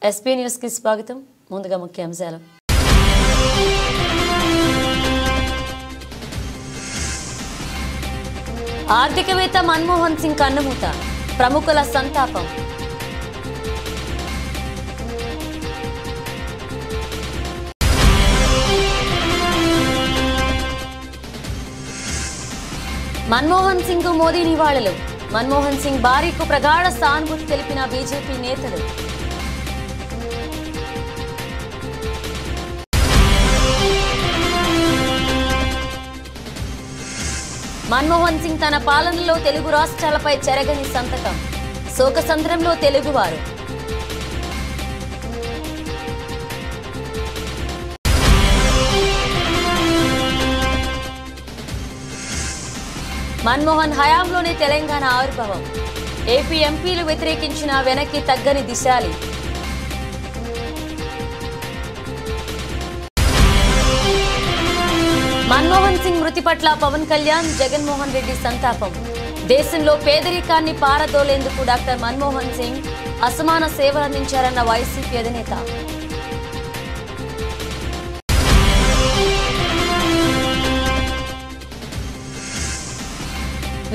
SP news కి స్వాగతం. ముందుగా ముఖ్యాంశాలు. ఆర్థికవేత్త మన్మోహన్ సింగ్ కన్నుమూత, ప్రముఖుల సంతాపం. మన్మోహన్ సింగ్ మోదీ నివాళులు. మన్మోహన్ సింగ్ భార్యకు ప్రగాఢ సానుభూతి తెలిపిన బీజేపీ నేతలు. మన్మోహన్ సింగ్ తన పాలనలో తెలుగు రాష్ట్రాలపై చెరగని సంతకం. శోకసంద్రంలో తెలుగువారు. మన్మోహన్ హయాంలోనే తెలంగాణ ఆవిర్భావం. ఏపీ ఎంపీలు వ్యతిరేకించిన వెనక్కి తగ్గని దిశాలి. మన్మోహన్ సింగ్ మృతి పట్ల పవన్ కళ్యాణ్, జగన్మోహన్ రెడ్డి సంతాపం. దేశంలో పేదరికాన్ని పారదోలేందుకు డాక్టర్ మన్మోహన్ సింగ్ అసమాన సేవలందించారన్న వైసీపీ అధినేత.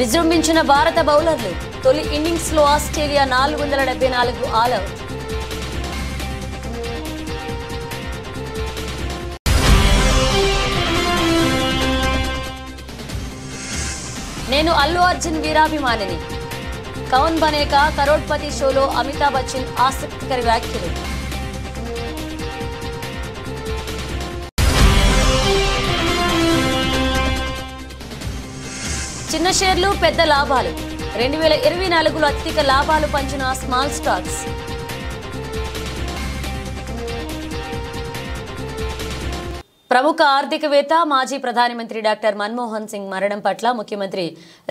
విజృంభించిన భారత బౌలర్లు. తొలి ఇన్నింగ్స్ లో ఆస్ట్రేలియా 474 ఆల్అౌట్. నేను అల్లు అర్జున్ వీరాభిమానిని. కౌన్ బనేగా కరోడ్పతి షోలో అమితాబ్ బచ్చన్ ఆసక్తికర వ్యాఖ్యలు. చిన్న షేర్లు పెద్ద లాభాలు. 2024లో అత్యధిక లాభాలు పంచిన స్మాల్ స్టాక్స్. ప్రముఖ ఆర్థికవేత్త, మాజీ ప్రధానమంత్రి డాక్టర్ మన్మోహన్ సింగ్ మరణం పట్ల ముఖ్యమంత్రి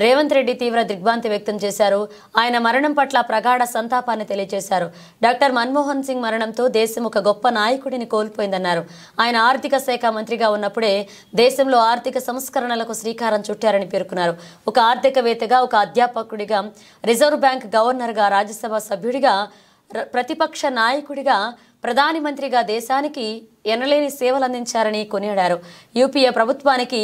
రేవంత్ రెడ్డి తీవ్ర దిగ్భ్రాంతి వ్యక్తం చేశారు. ఆయన మరణం పట్ల ప్రగాఢ సంతాపాన్ని తెలియజేశారు. డాక్టర్ మన్మోహన్ సింగ్ మరణంతో దేశం ఒక గొప్ప నాయకుడిని కోల్పోయిందన్నారు. ఆయన ఆర్థిక శాఖ మంత్రిగా ఉన్నప్పుడే దేశంలో ఆర్థిక సంస్కరణలకు శ్రీకారం చుట్టారని పేర్కొన్నారు. ఒక ఆర్థికవేత్తగా, ఒక అధ్యాపకుడిగా, రిజర్వ్ బ్యాంక్ గవర్నర్గా, రాజ్యసభ సభ్యుడిగా, ప్రతిపక్ష నాయకుడిగా, ప్రధాని మంత్రిగా దేశానికి ఎనలేని సేవలు అందించారని కొనియాడారు. యూపీఏ ప్రభుత్వానికి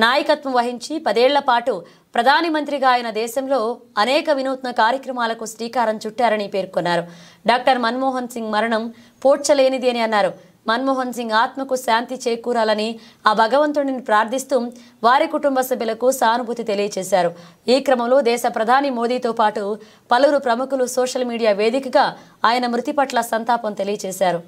నాయకత్వం వహించి 10 ఏళ్ల పాటు ప్రధాని మంత్రిగా ఆయన దేశంలో అనేక వినూత్న కార్యక్రమాలకు శ్రీకారం చుట్టారని పేర్కొన్నారు. డాక్టర్ మన్మోహన్ సింగ్ మరణం పోడ్చలేనిది అని అన్నారు. మన్మోహన్ సింగ్ ఆత్మకు శాంతి చేకూరాలని ఆ భగవంతుడిని ప్రార్థిస్తూ వారి కుటుంబ సభ్యులకు సానుభూతి తెలియజేశారు. ఈ క్రమంలో దేశ ప్రధాని మోదీతో పాటు పలువురు ప్రముఖులు సోషల్ మీడియా వేదికగా ఆయన మృతి పట్ల సంతాపం తెలియజేశారు.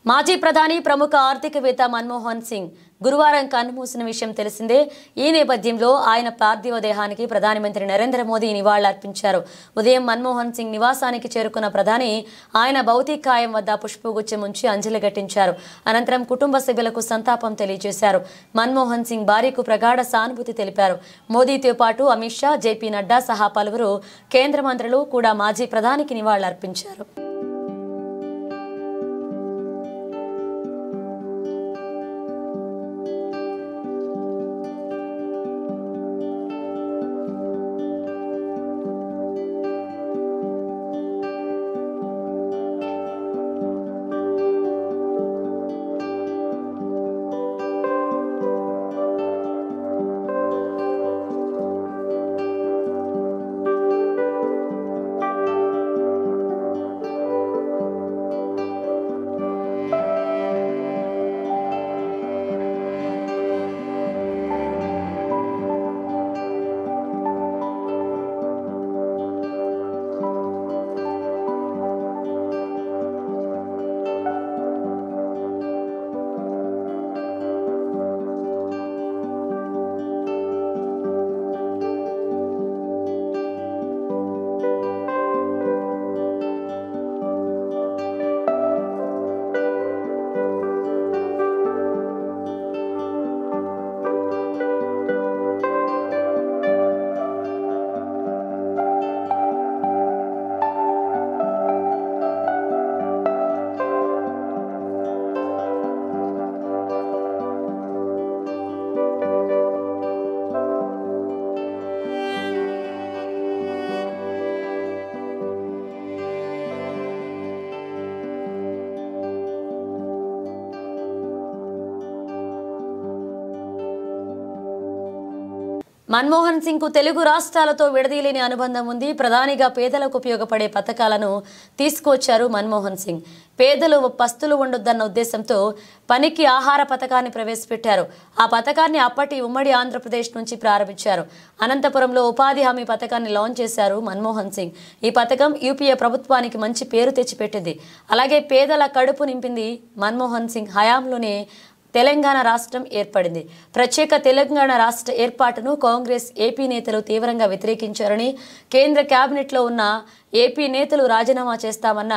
మాజీ ప్రధాని, ప్రముఖ ఆర్థికవేత్త మన్మోహన్ సింగ్ గురువారం కన్నుమూసిన విషయం తెలిసిందే. ఈ నేపథ్యంలో ఆయన పార్థివ దేహానికి ప్రధానమంత్రి నరేంద్ర మోదీ నివాళులర్పించారు. ఉదయం మన్మోహన్ సింగ్ నివాసానికి చేరుకున్న ప్రధాని ఆయన భౌతికాయం వద్ద పుష్పగుచ్చం ఉంచి అంజలి ఘటించారు. అనంతరం కుటుంబ సభ్యులకు సంతాపం తెలియజేశారు. మన్మోహన్ సింగ్ భార్యకు ప్రగాఢ సానుభూతి తెలిపారు. మోదీతో పాటు అమిత్ షా, జేపీ నడ్డా సహా పలువురు కేంద్ర మంత్రులు కూడా మాజీ ప్రధానికి నివాళులర్పించారు. మన్మోహన్ సింగ్ కు తెలుగు రాష్ట్రాలతో విడదీయలేని అనుబంధం ఉంది. ప్రధానిగా పేదలకు ఉపయోగపడే పథకాలను తీసుకొచ్చారు మన్మోహన్ సింగ్. పేదలు పస్తులు ఉండొద్దన్న ఉద్దేశంతో పనికి ఆహార పథకాన్ని ప్రవేశపెట్టారు. ఆ పథకాన్ని అప్పటి ఉమ్మడి ఆంధ్రప్రదేశ్ నుంచి ప్రారంభించారు. అనంతపురంలో ఉపాధి హామీ పథకాన్ని లాంచ్ చేశారు మన్మోహన్ సింగ్. ఈ పథకం యూపీఏ ప్రభుత్వానికి మంచి పేరు తెచ్చిపెట్టింది. అలాగే పేదల కడుపు నింపింది. మన్మోహన్ సింగ్ హయాంలోనే తెలంగాణ రాష్ట్రం ఏర్పడింది. ప్రత్యేక తెలంగాణ రాష్ట్ర ఏర్పాటును కాంగ్రెస్ ఏపీ నేతలు తీవ్రంగా వ్యతిరేకించారని, కేంద్ర కేబినెట్లో ఉన్న ఏపీ నేతలు రాజీనామా చేస్తామన్న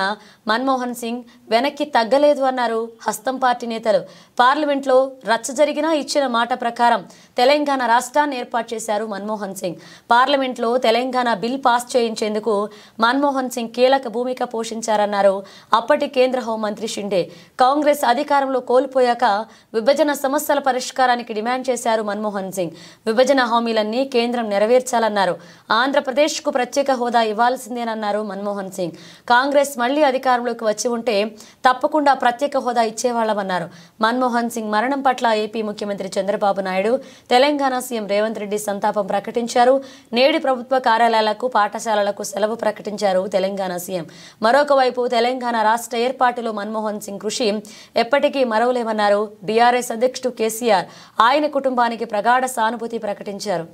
మన్మోహన్ సింగ్ వెనక్కి తగ్గలేదు అన్నారు హస్తం పార్టీ నేతలు. పార్లమెంట్లో రచ్చ జరిగినా ఇచ్చిన మాట ప్రకారం తెలంగాణ రాష్ట్రాన్ని ఏర్పాటు చేశారు మన్మోహన్ సింగ్. పార్లమెంట్లో తెలంగాణ బిల్ పాస్ చేయించేందుకు మన్మోహన్ సింగ్ కీలక భూమిక పోషించారన్నారు అప్పటి కేంద్ర హోంమంత్రి షిండే. కాంగ్రెస్ అధికారంలో కోల్పోయాక విభజన సమస్యల పరిష్కారానికి డిమాండ్ చేశారు మన్మోహన్ సింగ్. విభజన హామీలన్నీ కేంద్రం నెరవేర్చాలన్నారు. ఆంధ్రప్రదేశ్కు ప్రత్యేక హోదా ఇవ్వాల్సిందేనన్నారు మన్మోహన్ సింగ్. కాంగ్రెస్ మళ్లీ అధికారంలోకి వచ్చి ఉంటే తప్పకుండా ప్రత్యేక హోదా ఇచ్చేవాళ్లమన్నారు. మన్మోహన్ సింగ్ మరణం పట్ల ఏపీ ముఖ్యమంత్రి చంద్రబాబు నాయుడు, తెలంగాణ సీఎం రేవంత్ రెడ్డి సంతాపం ప్రకటించారు. నేడు ప్రభుత్వ కార్యాలయాలకు, పాఠశాలలకు సెలవు ప్రకటించారు తెలంగాణ సీఎం. మరొక వైపు తెలంగాణ రాష్ట్ర ఏర్పాటులో మన్మోహన్ సింగ్ కృషి ఎప్పటికీ మరవలేమన్నారు బీఆర్ఎస్ అధ్యక్షుడు కేసీఆర్. ఆయన కుటుంబానికి ప్రగాఢ సానుభూతి ప్రకటించారు.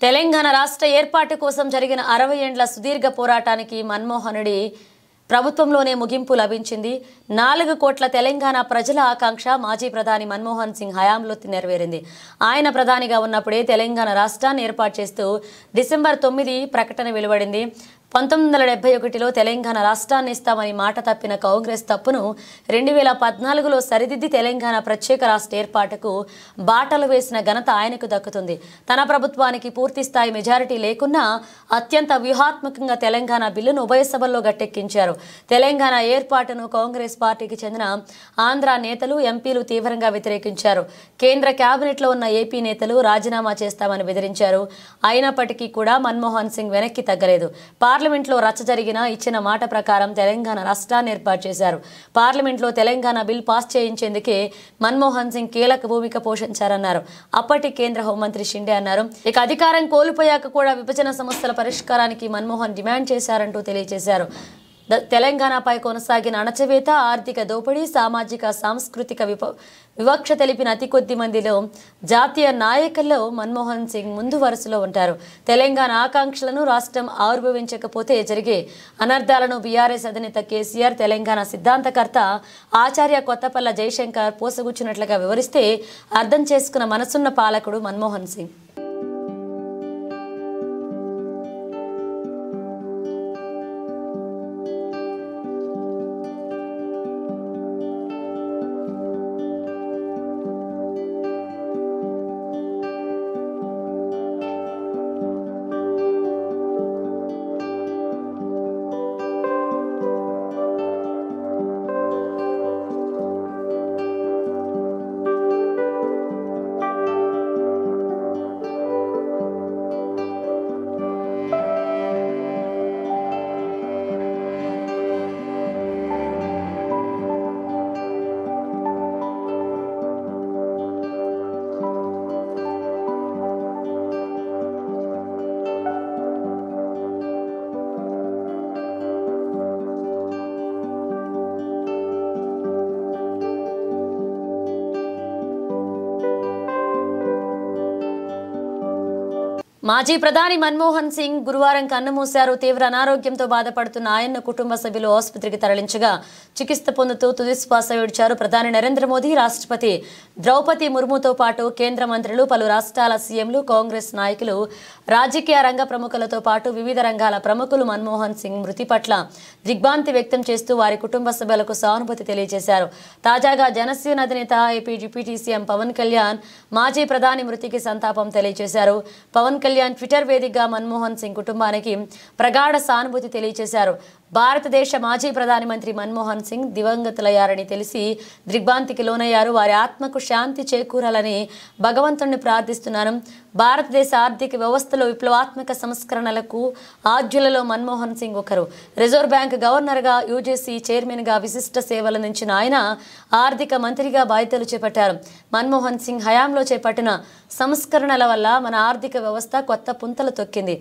తెలంగాణ రాష్ట్ర ఏర్పాటు కోసం జరిగిన 60 ఏండ్ల సుదీర్ఘ పోరాటానికి మన్మోహనుడి ప్రభుత్వంలోనే ముగింపు లభించింది. 4 కోట్ల తెలంగాణ ప్రజల ఆకాంక్ష మాజీ ప్రధాని మన్మోహన్ సింగ్ హయాంలో నెరవేరింది. ఆయన ప్రధానిగా ఉన్నప్పుడే తెలంగాణ రాష్ట్రాన్ని ఏర్పాటు చేస్తూ డిసెంబర్ 9 ప్రకటన వెలువడింది. 1971లో తెలంగాణ రాష్ట్రాన్ని ఇస్తామని మాట తప్పిన కాంగ్రెస్ తప్పును 2014లో సరిదిద్ది తెలంగాణ ప్రత్యేక రాష్ట్ర ఏర్పాటుకు బాటలు వేసిన ఘనత ఆయనకు దక్కుతుంది. తన ప్రభుత్వానికి పూర్తిస్థాయి మెజారిటీ లేకున్నా అత్యంత వ్యూహాత్మకంగా తెలంగాణ బిల్లును ఉభయ సభల్లో గట్టెక్కించారు. తెలంగాణ ఏర్పాటును కాంగ్రెస్ పార్టీకి చెందిన ఆంధ్ర నేతలు, ఎంపీలు తీవ్రంగా వ్యతిరేకించారు. కేంద్ర కేబినెట్లో ఉన్న ఏపీ నేతలు రాజీనామా చేస్తామని బెదిరించారు. అయినప్పటికీ కూడా మన్మోహన్ సింగ్ వెనక్కి తగ్గలేదు. పార్లమెంట్లో రచ్చ జరిగినా ఇచ్చిన మాట ప్రకారం తెలంగాణ రాష్ట్రాన్ని ఏర్పాటు చేశారు. పార్లమెంట్లో తెలంగాణ బిల్ పాస్ చేయించేందుకే మన్మోహన్ సింగ్ కీలక భూమిక పోషించారన్నారు అప్పటి కేంద్ర హోంమంత్రి షిండే అన్నారు. ఇక అధికారం కోల్పోయాక కూడా విభజన సమస్యల పరిష్కారానికి మన్మోహన్ డిమాండ్ చేశారంటూ తెలియజేశారు. తెలంగాణపై కొనసాగిన అణచివేత, ఆర్థిక దోపిడీ, సామాజిక సాంస్కృతిక వివక్ష తెలిపిన అతి కొద్ది మందిలో జాతీయ నాయకుల్లో మన్మోహన్ సింగ్ ముందు వరుసలో ఉంటారు. తెలంగాణ ఆకాంక్షలను రాష్ట్రం ఆవిర్భవించకపోతే జరిగే అనర్థాలను బీఆర్ఎస్ అధినేత కేసీఆర్, తెలంగాణ సిద్ధాంతకర్త ఆచార్య కొత్తపల్ల జయశంకర్ పోసగుచ్చినట్లుగా వివరిస్తే అర్థం చేసుకున్న మనసున్న పాలకుడు మన్మోహన్ సింగ్. మాజీ ప్రధాని మన్మోహన్ సింగ్ గురువారం కన్నుమూశారు. తీవ్ర అనారోగ్యంతో బాధపడుతున్న ఆయన కుటుంబ సభ్యులు ఆసుపత్రికి తరలించగా చికిత్స పొందుతూ తుదిశ్వాస విడిచారు. ప్రధాని నరేంద్ర మోదీ, రాష్ట్రపతి ద్రౌపది ముర్ముతో పాటు కేంద్ర మంత్రులు, పలు రాష్ట్రాల సీఎంలు, కాంగ్రెస్ నాయకులు, రాజకీయ రంగ ప్రముఖులతో పాటు వివిధ రంగాల ప్రముఖులు మన్మోహన్ సింగ్ మృతి పట్ల దిగ్భ్రాంతి వ్యక్తం చేస్తూ వారి కుటుంబ సభ్యులకు సానుభూతి తెలియజేశారు. తాజాగా జనసేన అధినేత AP deputy CM Pawan Kalyan మాజీ ప్రధాని మృతికి సంతాపం తెలియజేశారు. పవన్ కళ్యాణ్ ట్విట్టర్ వేదికగా మన్మోహన్ సింగ్ కుటుంబానికి ప్రగాఢ సానుభూతి తెలియజేశారు. భారతదేశ మాజీ ప్రధాని మంత్రి మన్మోహన్ సింగ్ దివంగతులయ్యారని తెలిసి దిగ్భ్రాంతికి లోనయ్యారు. వారి ఆత్మకు శాంతి చేకూరాలని భగవంతుణ్ణి ప్రార్థిస్తున్నాను. భారతదేశ ఆర్థిక వ్యవస్థలో విప్లవాత్మక సంస్కరణలకు ఆద్యులలో మన్మోహన్ సింగ్ ఒకరు. రిజర్వ్ బ్యాంక్ గవర్నర్గా, యూజీసీ చైర్మన్గా విశిష్ట సేవలందించిన ఆయన ఆర్థిక మంత్రిగా బాధ్యతలు చేపట్టారు. మన్మోహన్ సింగ్ హయాంలో చేపట్టిన సంస్కరణల వల్ల మన ఆర్థిక వ్యవస్థ కొత్త పుంతలు తొక్కింది.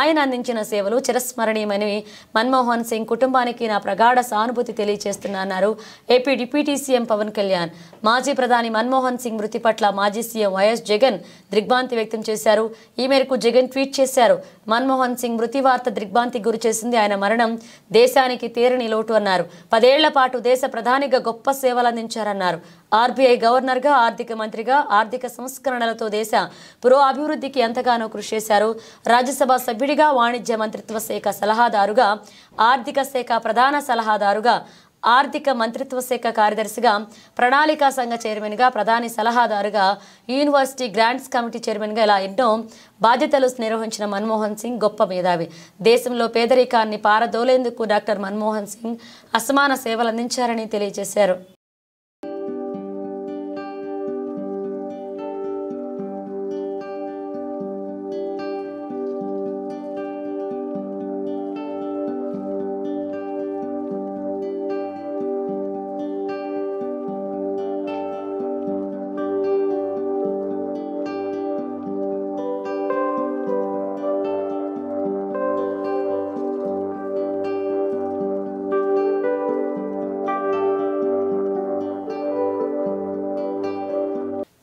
ఆయన అందించిన సేవలు చిరస్మరణీయమని మన్మోహన్ సింగ్ కుటుంబానికి నా ప్రగాఢ సానుభూతి తెలియజేస్తున్నారు AP deputy CM Pawan Kalyan. మాజీ ప్రధాని మన్మోహన్ సింగ్ మృతి పట్ల మాజీ సీఎం వైఎస్ జగన్ దిగ్భ్రాంతి వ్యక్తం చేశారు. ఈ మేరకు జగన్ ట్వీట్ చేశారు. మన్మోహన్ సింగ్ మృతి వార్త దిగ్భ్రాంతికి గురి చేసింది. ఆయన మరణం దేశానికి తీరని లోటు అన్నారు. 10 ఏళ్ల పాటు దేశ ప్రధానిగా గొప్ప సేవలు అందించారన్నారు. ఆర్బీఐ గవర్నర్గా, ఆర్థిక మంత్రిగా ఆర్థిక సంస్కరణలతో దేశ పురోభివృద్ధికి ఎంతగానో కృషి చేశారు. రాజ్యసభ సభ్యుడిగా, వాణిజ్య మంత్రిత్వ శాఖ సలహాదారుగా, ఆర్థిక శాఖ ప్రధాన సలహాదారుగా, ఆర్థిక మంత్రిత్వ శాఖ కార్యదర్శిగా, ప్రణాళికా సంఘ చైర్మన్గా, ప్రధాని సలహాదారుగా, యూనివర్సిటీ గ్రాంట్స్ కమిటీ చైర్మన్గా ఇలా ఎన్నో బాధ్యతలు నిర్వహించిన మన్మోహన్ సింగ్ గొప్ప మేధావి. దేశంలో పేదరికాన్ని పారదోలేందుకు డాక్టర్ మన్మోహన్ సింగ్ అసమాన సేవలు అందించారని తెలియజేశారు.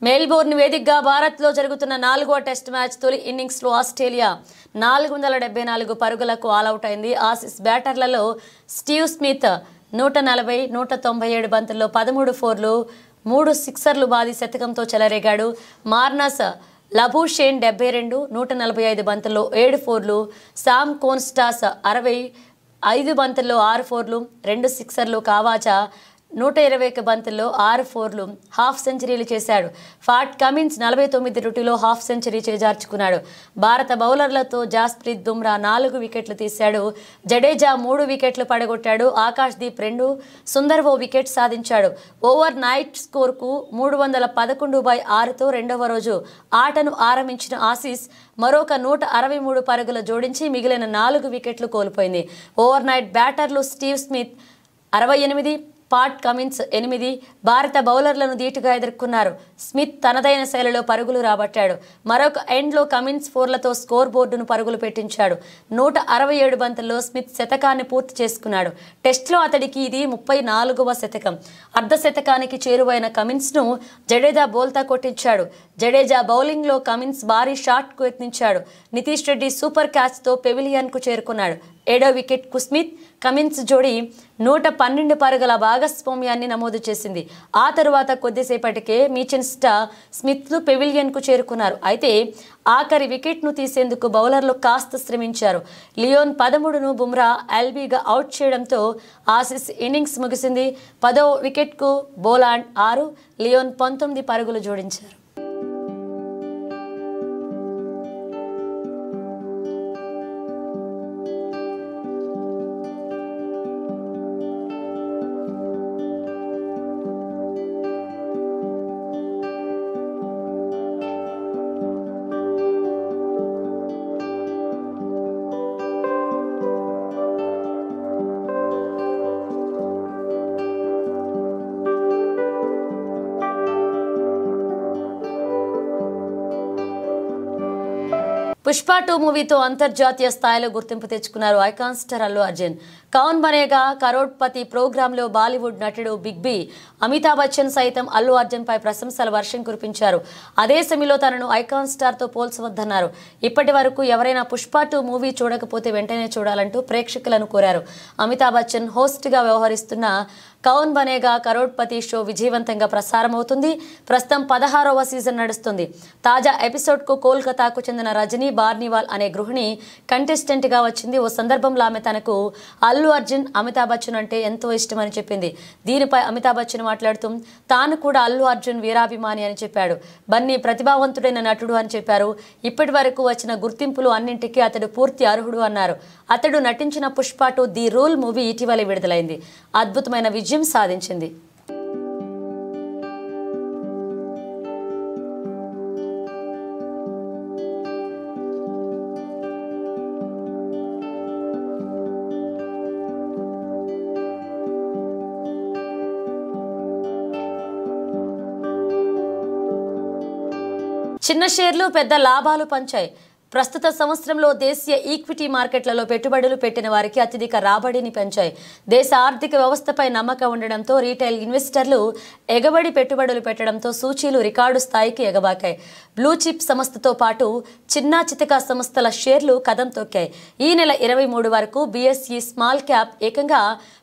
మెల్బోర్న్ వేదికగా భారత్లో జరుగుతున్న 4వ టెస్ట్ మ్యాచ్ తొలి ఇన్నింగ్స్లో ఆస్ట్రేలియా 474 పరుగులకు ఆలౌట్ అయింది. ఆసీస్ బ్యాటర్లలో స్టీవ్ స్మిత్ 140, 197 బంతుల్లో 13 ఫోర్లు, 3 సిక్సర్లు బాది శతకంతో చెలరేగాడు. మార్నస్ లబూషేన్ 72, 145 బంతుల్లో 7 ఫోర్లు, సామ్ కోన్స్టాస్ 65 బంతుల్లో 6 ఫోర్లు, 2 సిక్సర్లు, కావాచా 121 బంతుల్లో 6 ఫోర్లు, హాఫ్ సెంచరీలు చేశాడు. ఫాట్ కమిన్స్ 49 రుటిలో హాఫ్ సెంచరీ చేజార్చుకున్నాడు. భారత బౌలర్లతో జాస్ప్రీత్ బుమ్రా 4 వికెట్లు తీశాడు. జడేజా 3 వికెట్లు పడగొట్టాడు. ఆకాష్ దీప్ 2, సుందర్ ఓ వికెట్ సాధించాడు. ఓవర్ నైట్ స్కోర్కు 311/6తో రెండవ రోజు ఆటను ఆరంభించిన ఆసీస్ మరొక 163 పరుగులు జోడించి మిగిలిన 4 వికెట్లు కోల్పోయింది. ఓవర్ నైట్ బ్యాటర్లు స్టీవ్ స్మిత్ 68, పాట్ కమిన్స్ 8 భారత బౌలర్లను ధీటుగా ఎదుర్కొన్నారు. స్మిత్ తనదైన శైలిలో పరుగులు రాబట్టాడు. మరొక ఎండ్లో కమిన్స్ ఫోర్లతో స్కోర్ బోర్డును పరుగులు పెట్టించాడు. 167 బంతుల్లో స్మిత్ శతకాన్ని పూర్తి చేసుకున్నాడు. టెస్ట్లో అతడికి ఇది 34వ శతకం. అర్ధ శతకానికి చేరువైన కమిన్స్ను జడేజా బోల్తా కొట్టించాడు. జడేజా బౌలింగ్లో కమిన్స్ భారీ షాట్కు యత్నించాడు. నితీష్ రెడ్డి సూపర్ క్యాచ్తో పెవిలియన్కు చేరుకున్నాడు. 7వ వికెట్కు స్మిత్, కమిన్స్ జోడీ 112 పరుగుల భాగస్వామ్యాన్ని నమోదు చేసింది. ఆ తరువాత కొద్దిసేపటికే మీచెన్ స్టార్, స్మిత్లు పెవిలియన్కు చేరుకున్నారు. అయితే ఆఖరి వికెట్ను తీసేందుకు బౌలర్లు కాస్త శ్రమించారు. లియోన్ 13ను బుమ్రా ఎల్బీగా అవుట్ చేయడంతో ఆసీస్ ఇన్నింగ్స్ ముగిసింది. 10వ వికెట్కు బోలాండ్ 6, లియోన్ 19 పరుగులు జోడించారు. పుష్ప 2 మూవీతో అంతర్జాతీయ స్థాయిలో గుర్తింపు తెచ్చుకున్నారు ఐకాన్ స్టార్ అల్లు అర్జున్. కౌన్ బనేగా కరోడ్పతి ప్రోగ్రాంలో బాలీవుడ్ నటుడు బిగ్ బి అమితాబ్ బచ్చన్ సైతం అల్లు అర్జున్ పై ప్రశంసల వర్షం కురిపించారు. అదే సమయంలో తనను ఐకాన్ స్టార్ తో పోల్చవద్దన్నారు. ఇప్పటి వరకు ఎవరైనా పుష్ప 2 మూవీ చూడకపోతే వెంటనే చూడాలంటూ ప్రేక్షకులను కోరారు. అమితాబ్ బచ్చన్ హోస్ట్ గా వ్యవహరిస్తున్న కౌన్ బనేగా కరోడ్పతి షో విజయవంతంగా ప్రసారం అవుతుంది. ప్రస్తుతం 16వ సీజన్ నడుస్తుంది. తాజా ఎపిసోడ్ కు కోల్కతాకు చెందిన రజనీ బార్నివాల్ అనే గృహిణి కంటెస్టెంట్ గా వచ్చింది. ఓ సందర్భంలో ఆమె తనకు అల్లు అర్జున్ అమితాబ్ బచ్చన్ అంటే ఎంతో ఇష్టమని చెప్పింది. దీనిపై అమితాబ్ బచ్చన్ మాట్లాడుతూ తాను కూడా అల్లు అర్జున్ వీరాభిమాని అని చెప్పాడు. బన్నీ ప్రతిభావంతుడైన నటుడు అని చెప్పారు. ఇప్పటి వరకు వచ్చిన గుర్తింపులు అన్నింటికీ అతడు పూర్తి అర్హుడు అన్నారు. అతడు నటించిన పుష్ప 2 ది రూల్ మూవీ ఇటీవలే విడుదలైంది. అద్భుతమైన విజయం సాధించింది. చిన్న షేర్లు పెద్ద లాభాలు పంచాయి. ప్రస్తుత సంవత్సరంలో దేశీయ ఈక్విటీ మార్కెట్లలో పెట్టుబడులు పెట్టిన వారికి అత్యధిక రాబడిని పెంచాయి. దేశ ఆర్థిక వ్యవస్థపై నమ్మకం ఉండడంతో రీటైల్ ఇన్వెస్టర్లు ఎగబడి పెట్టుబడులు పెట్టడంతో సూచీలు రికార్డు స్థాయికి ఎగబాకాయి. బ్లూ చిప్ సంస్థతో పాటు చిన్న చితక సంస్థల షేర్లు కదం తొక్కాయి. ఈ నెల 23 వరకు బీఎస్ఈ స్మాల్ క్యాప్ ఏకంగా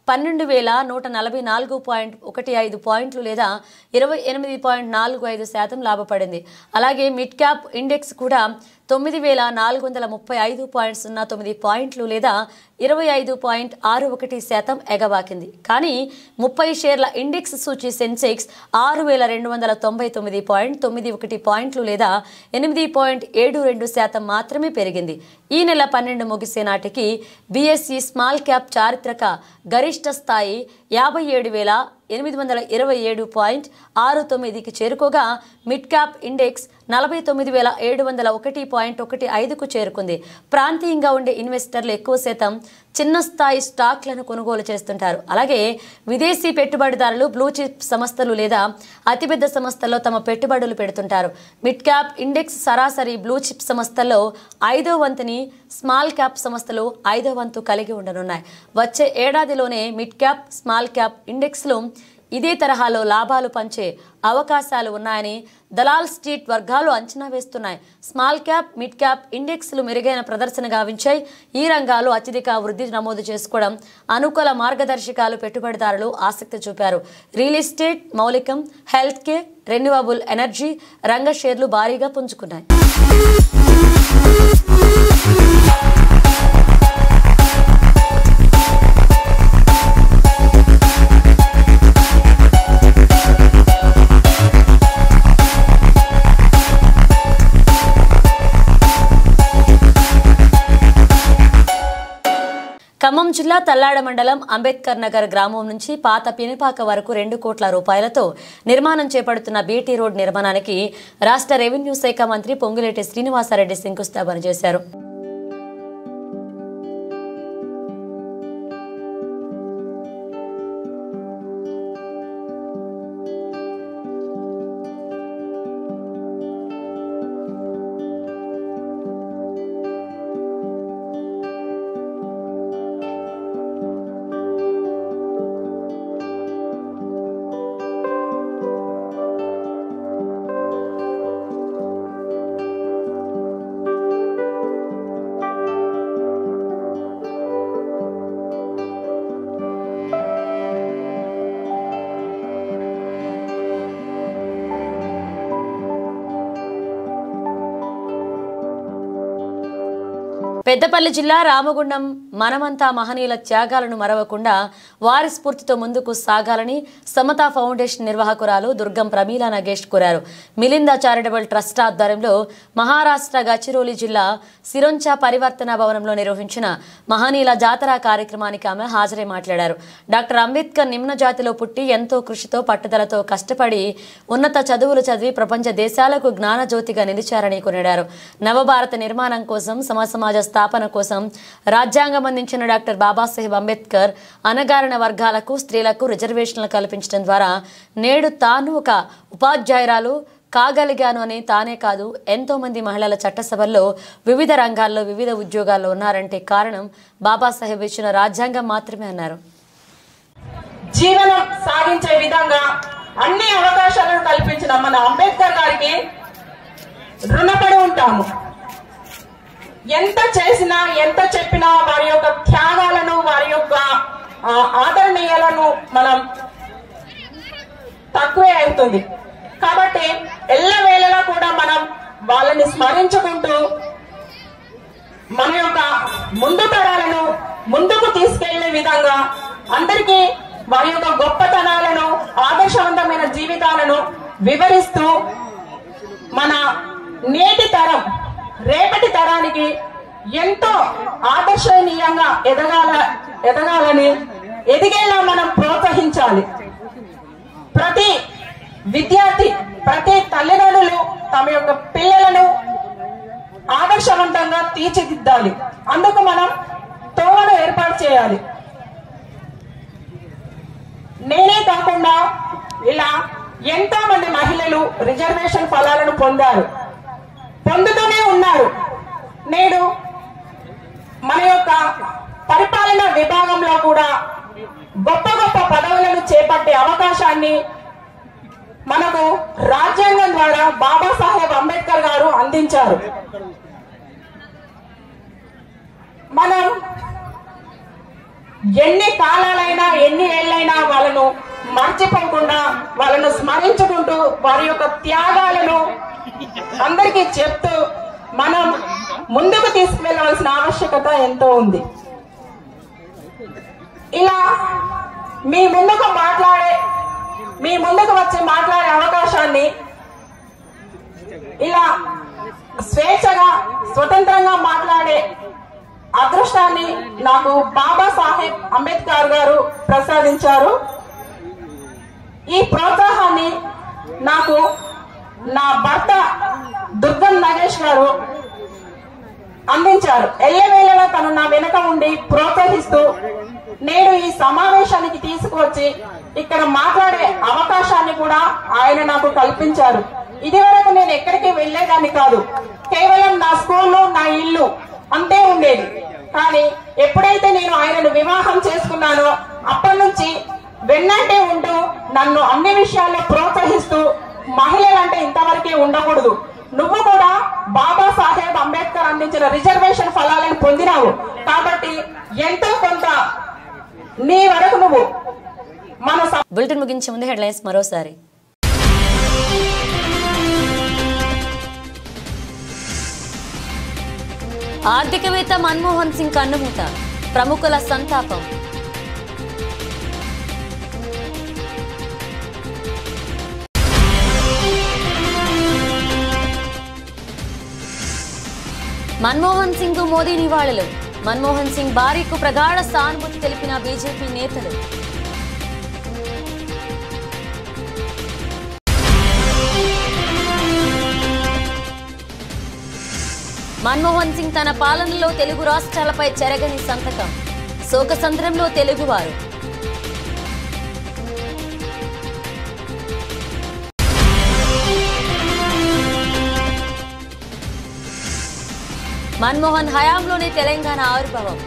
12,144.15 పాయింట్లు లేదా 28.45% లాభపడింది. అలాగే మిడ్ క్యాప్ ఇండెక్స్ కూడా 9,435.09 పాయింట్లు లేదా 25.61% ఎగబాకింది. కానీ 30 షేర్ల ఇండెక్స్ సూచి సెన్సెక్స్ 6,299.91 పాయింట్లు లేదా 8.72% మాత్రమే పెరిగింది. ఈ నెల 12 ముగిసే నాటికి బీఎస్ఈ స్మాల్ క్యాప్ చారిత్రక గరిష్ట స్థాయి 57,827.69కి చేరుకోగా మిడ్ క్యాప్ ఇండెక్స్ 49,701.15కు చేరుకుంది. ప్రాంతీయంగా ఉండే ఇన్వెస్టర్లు ఎక్కువ శాతం చిన్న స్థాయి స్టాక్లను కొనుగోలు చేస్తుంటారు. అలాగే విదేశీ పెట్టుబడిదారులు బ్లూ చిప్ సంస్థలు లేదా అతిపెద్ద సంస్థల్లో తమ పెట్టుబడులు పెడుతుంటారు. మిడ్ క్యాప్ ఇండెక్స్ సరాసరి బ్లూ చిప్ సంస్థల్లో 5వ వంతుని, స్మాల్ క్యాప్ సంస్థలు 5వ వంతు కలిగి ఉండనున్నాయి. వచ్చే ఏడాదిలోనే మిడ్ క్యాప్, స్మాల్ క్యాప్ ఇండెక్స్లు ఇదే తరహాలో లాభాలు పంచే అవకాశాలు ఉన్నాయని దలాల్ స్ట్రీట్ వర్గాలు అంచనా వేస్తున్నాయి. స్మాల్ క్యాప్, మిడ్ క్యాప్ ఇండెక్స్లు మెరుగైన ప్రదర్శన గావించాయి. ఈ రంగాలు అత్యధిక వృద్ధి నమోదు చేసుకోవడం అనుకూల మార్గదర్శకాలు పెట్టుబడిదారులు ఆసక్తి చూపారు. రియల్ ఎస్టేట్, మౌలికం, హెల్త్ కేర్, రెన్యూవబుల్ ఎనర్జీ రంగ షేర్లు భారీగా పుంజుకున్నాయి. ఖమ్మం జిల్లా తల్లాడ మండలం అంబేద్కర్ నగర్ గ్రామం నుంచి పాత పినిపాక వరకు 2 కోట్ల రూపాయలతో నిర్మాణం చేపడుతున్న బీటీ రోడ్ నిర్మాణానికి రాష్ట్ర రెవెన్యూ శాఖ మంత్రి పొంగులేటి శ్రీనివాసరెడ్డి శంకుస్థాపన చేశారు. పెద్దపల్లి జిల్లా రామగుండం మనమంతా మహనీయుల త్యాగాలను మరవకుండా వారి స్ఫూర్తితో ముందుకు సాగాలని సమతా ఫౌండేషన్ నిర్వాహకురాలు దుర్గం ప్రమీలా నగేష్ కోరారు. మిలిందా చారిటబుల్ ట్రస్ట్ ఆధ్వర్యంలో మహారాష్ట్ర గచ్చిరోలి జిల్లా సిరొంచా పరివర్తన భవనంలో నిర్వహించిన మహనీయుల జాతర కార్యక్రమానికి ఆమె హాజరై మాట్లాడారు. డాక్టర్ అంబేద్కర్ నిమ్న జాతిలో పుట్టి ఎంతో కృషితో పట్టుదలతో కష్టపడి ఉన్నత చదువులు చదివి ప్రపంచ దేశాలకు జ్ఞానజ్యోతిగా నిలిచారని కొనియాడారు. నవభారత నిర్మాణం కోసం సమాజ స్థాపన కోసం రాజ్యాంగం అందించిన డాక్టర్ బాబాసాహెబ్ అంబేద్కర్ అనగారిన వర్గాలకు, స్త్రీలకు రిజర్వేషన్లు కల్పించడం ద్వారా నేడు తాను ఒక ఉపాధ్యాయురాలు కాగలిగాను అని తానే కాదు ఎంతో మంది మహిళల చట్టసభల్లో వివిధ రంగాల్లో వివిధ ఉద్యోగాల్లో ఉన్నారంటే కారణం బాబాసాహెబ్ ఇచ్చిన రాజ్యాంగం మాత్రమే అన్నారు. జీవనం సాగించే విధంగా అన్ని అవకాశాలను కల్పించిన మన అంబేద్కర్ గారికి రుణపడి ఉంటాము. ఎంత చేసినా ఎంత చెప్పినా వారి యొక్క త్యాగాలను వారి యొక్క ఆదరణీయాలను మనం తక్కువే అవుతుంది. కాబట్టి ఎల్లవేళలా కూడా మనం వాళ్ళని స్మరించుకుంటూ మన యొక్క ముందు తరాలను ముందుకు తీసుకెళ్లే విధంగా అందరికీ వారి యొక్క గొప్పతనాలను ఆదర్శవంతమైన జీవితాలను వివరిస్తూ మన నేటి తరం రేపటి తరానికి ఎంతో ఆదర్శనీయంగా ఎదగాలని ఎదిగేలా మనం ప్రోత్సహించాలి. ప్రతి విద్యార్థి ప్రతి తల్లిదండ్రులు తమ యొక్క పిల్లలను ఆదర్శవంతంగా తీర్చిదిద్దాలి. అందుకు మనం తోవను ఏర్పాటు చేయాలి. నేనే కాకుండా ఇలా ఎంతో మంది మహిళలు రిజర్వేషన్ ఫలాలను పొందుతూనే ఉన్నారు. నేడు మన యొక్క పరిపాలనా విభాగంలో కూడా గొప్ప గొప్ప పదవులను చేపట్టే అవకాశాన్ని మనకు రాజ్యాంగం ద్వారా బాబాసాహెబ్ అంబేద్కర్ గారు అందించారు. మనం ఎన్ని కాలాలైనా ఎన్ని ఏళ్ళైనా వాళ్ళను మర్చిపోకుండా వాళ్ళను స్మరించుకుంటూ వారి యొక్క త్యాగాలను అందరికీ చెప్తూ మనం ముందుకు తీసుకువెళ్ళవలసిన ఆవశ్యకత ఎంతో ఉంది. ఇలా మీ ముందుకు వచ్చి మాట్లాడే అవకాశాన్ని ఇలా స్వేచ్ఛగా స్వతంత్రంగా మాట్లాడే అదృష్టాన్ని నాకు బాబాసాహెబ్ అంబేద్కర్ గారు ప్రసాదించారు. ఈ ప్రోత్సాహాన్ని నాకు నా భర్త దుర్గం నాగేష్ గారు అందించారు. ఎల్లవేళలా తను నా వెనక ఉండి ప్రోత్సహిస్తూ నేడు ఈ సమావేశానికి తీసుకువచ్చి ఇక్కడ మాట్లాడే అవకాశాన్ని కూడా ఆయన నాకు కల్పించారు. ఇదివరకు నేను ఎక్కడికి వెళ్లేదాన్ని కాదు. కేవలం నా స్కూలు నా ఇల్లు అంతే ఉండేది. కానీ ఎప్పుడైతే నేను ఆయనను వివాహం చేసుకున్నానో అప్పటి నుంచి వెన్నంటే ఉంటూ నన్ను అన్ని విషయాల్లో ప్రోత్సహిస్తూ మహిళలంటే ఇంతవరకే ఉండకూడదు, నువ్వు కూడా బాబాసాహెబ్ అంబేద్కర్ అందించిన రిజర్వేషన్ ఫలాలను పొందినావు కాబట్టి ఎంతో కొంత నీ వరకు నువ్వు మన బులెటిన్ ముగించే ముందు హెడ్లైన్స్ మరోసారి. ఆర్థికవేత్త మన్మోహన్ సింగ్ కన్నుమూత, ప్రముఖుల సంతాపం. మన్మోహన్ సింగ్ కు మోదీ నివాళులు, మన్మోహన్ సింగ్ భార్యకు ప్రగాఢ సానుభూతి తెలిపిన బీజేపీ నేతలు. మన్మోహన్ సింగ్ తన పాలనలో తెలుగు రాష్ట్రాలపై చెరగని సంతకం, శోకసంద్రంలో తెలుగువారు. మన్మోహన్ హయాంలోనే తెలంగాణ ఆవిర్భావం,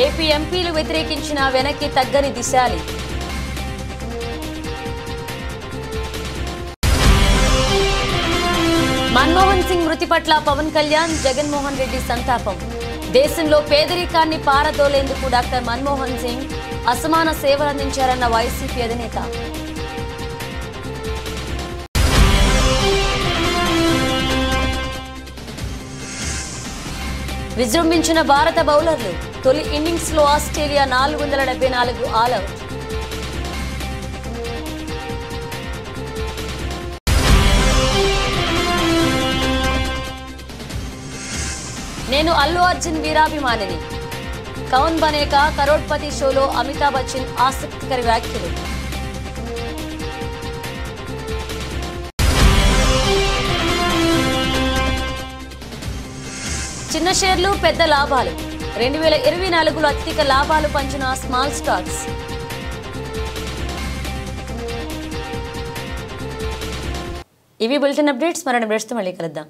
ఏపీ ఎంపీలు వ్యతిరేకించిన వెనక్కి తగ్గని దిశాలి. మన్మోహన్ సింగ్ మృతి పట్ల పవన్ కళ్యాణ్, జగన్మోహన్ రెడ్డి సంతాపం. దేశంలో పేదరికాన్ని పారదోలేందుకు డాక్టర్ మన్మోహన్ సింగ్ అసమాన సేవలందించారన్న వైసీపీ అధినేత. విజృంభించిన భారత బౌలర్లు, తొలి ఇన్నింగ్స్ లో ఆస్ట్రేలియా 474 ఆల్అవుట్. నేను అల్లు అర్జున్ వీరాభిమానిని, కౌన్ బనేకా కరోడ్పతి షోలో అమితాబ్ బచ్చన్ ఆసక్తికర వ్యాఖ్యలు. చిన్న షేర్లు పెద్ద లాభాలు, 2024లో అత్యధిక లాభాలు పంచిన స్మాల్ స్టాక్స్. ఇవి బులెటిన్ అప్డేట్స్. మరిన్ని అప్డేట్స్తో మళ్ళీ కలుద్దాం.